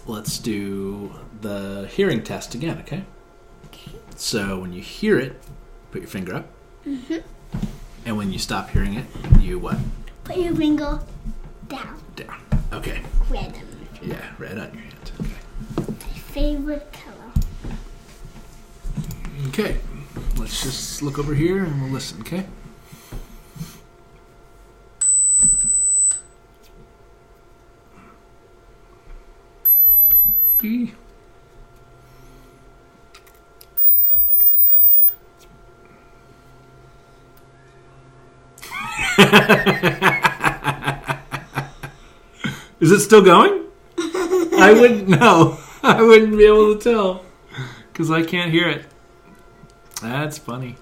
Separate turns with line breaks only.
let's do the hearing test again, okay?
Okay.
So when you hear it, put your finger up.
Mm-hmm.
And when you stop hearing it, you what?
Put your finger down.
Down. Okay.
Red.
Yeah, red on your hand. Okay.
My favorite color.
Okay. Let's just look over here and we'll listen, okay? Is it still going? I wouldn't know. I wouldn't be able to tell because I can't hear it. That's funny.